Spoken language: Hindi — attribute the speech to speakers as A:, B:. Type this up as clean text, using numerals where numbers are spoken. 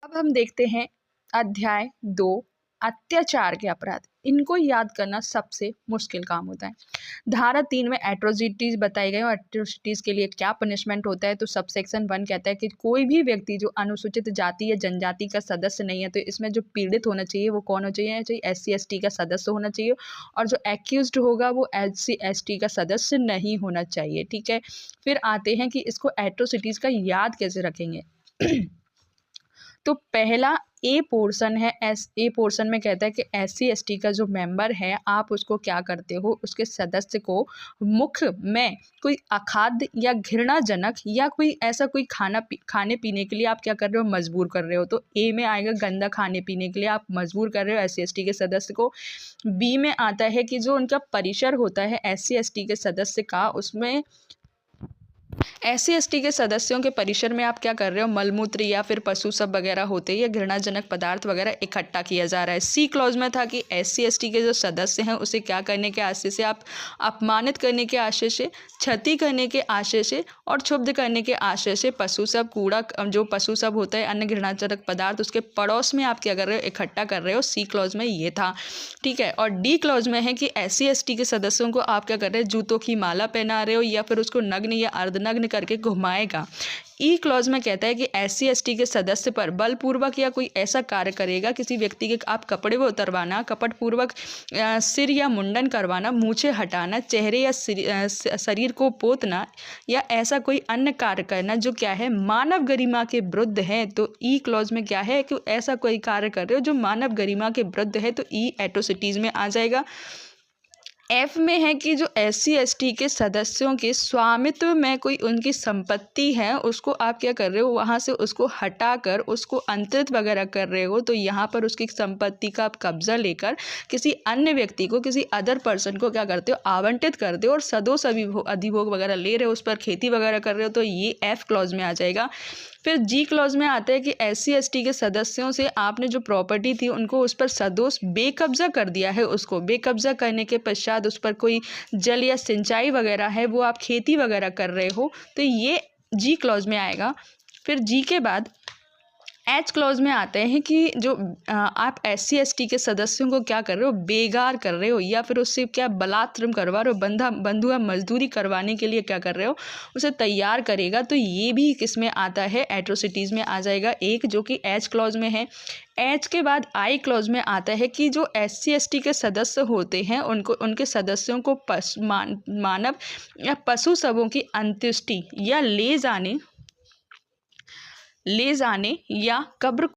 A: अब हम देखते हैं अध्याय 2 अत्याचार के अपराध। इनको याद करना सबसे मुश्किल काम होता है। धारा 3 में एट्रोसिटीज बताई गई और एट्रोसिटीज के लिए क्या पनिशमेंट होता है। तो सब सेक्शन 1 कहता है कि कोई भी व्यक्ति जो अनुसूचित जाति या जनजाति का सदस्य नहीं है, तो इसमें जो पीड़ित होना चाहिए वो कौन होना चाहिए, SC/ST का सदस्य होना चाहिए, और जो एक्यूज्ड होगा वो SC/ST का सदस्य नहीं होना चाहिए। ठीक है, फिर आते हैं कि इसको एट्रोसिटीज का याद कैसे रखेंगे। तो पहला ए पोर्शन है। ए पोर्शन में कहता है कि SC/ST का जो मेंबर है, आप उसको क्या करते हो, उसके सदस्य को मुख्य में कोई अखाद्य या घृणाजनक या कोई ऐसा कोई खाने पीने के लिए आप क्या कर रहे हो, मजबूर कर रहे हो। तो ए में आएगा गंदा खाने पीने के लिए आप मजबूर कर रहे हो SC/ST के सदस्य को। बी में आता है कि जो उनका परिसर होता है SC/ST के सदस्य का, उसमें SC/ST के सदस्यों के परिसर में आप क्या कर रहे हो, मलमूत्र या फिर पशु सब वगैरह होते हैं या घृणाजनक पदार्थ वगैरह इकट्ठा किया जा रहा है। सी क्लॉज में था कि SC/ST के जो सदस्य हैं उसे क्या करने के आशय से, आप अपमानित करने के आशय से, क्षति करने के आशय से और क्षुब्ध करने के आशय से पशु सब, कूड़ा जो पशु सब होता है, अन्य घृणाजनक पदार्थ उसके पड़ोस में आप क्या कर रहे हो, इकट्ठा कर रहे हो। सी क्लॉज में ये था। ठीक है, और डी क्लॉज में है कि SC/ST के सदस्यों को आप क्या कर रहे हो, जूतों की माला पहना रहे हो या फिर उसको नग्न या अर्धनग्न करके घुमाएगा। ई क्लॉज में कहता है कि SC/ST के सदस्य पर बलपूर्वक या कोई ऐसा कार्य करेगा, किसी व्यक्ति के आप कपड़े वो उतरवाना, कपटपूर्वक सिर या मुंडन करवाना, मूछें हटाना, चेहरे या शरीर को पोतना या ऐसा कोई अन्य कार्य करना जो क्या है, मानव गरिमा के विरुद्ध है। तो ई क्लॉज में क्या है कि ऐसा कोई कार्य कर रहे हो जो मानव गरिमा के विरुद्ध है, तो ई एट्रोसिटीज में आ जाएगा। एफ में है कि जो SC/ST के सदस्यों के स्वामित्व में कोई उनकी संपत्ति है, उसको आप क्या कर रहे हो, वहाँ से उसको हटाकर उसको अंतरित वगैरह कर रहे हो। तो यहाँ पर उसकी संपत्ति का आप कब्जा लेकर किसी अन्य व्यक्ति को, किसी अदर पर्सन को क्या करते हो, आवंटित करते हो और सदोष अधिभोग वगैरह ले रहे हो, उस पर खेती वगैरह कर रहे हो। तो ये F क्लॉज में आ जाएगा। फिर जी क्लॉज में आता है कि SC/ST के सदस्यों से आपने जो प्रॉपर्टी थी उनको उस पर सदोष बेकब्जा कर दिया है। उसको बेकब्जा करने के पश्चात उस पर कोई जल या सिंचाई वगैरह है, वो आप खेती वगैरह कर रहे हो, तो ये जी क्लॉज में आएगा। फिर जी के बाद एच क्लॉज में आते हैं कि जो आप SC/ST के सदस्यों को क्या कर रहे हो, बेगार कर रहे हो या फिर उससे क्या बलात्क्रम करवा रहे हो, बंधुआ मजदूरी करवाने के लिए क्या कर रहे हो, उसे तैयार करेगा। तो ये भी किस में आता है, एट्रोसिटीज में आ जाएगा एक, जो कि एच क्लॉज में है। एच के बाद आई क्लॉज में आता है कि जो SC/ST के सदस्य होते हैं उनको, उनके सदस्यों को मानव या पशु सबों की अंत्येष्टि या ले जाने या कब्र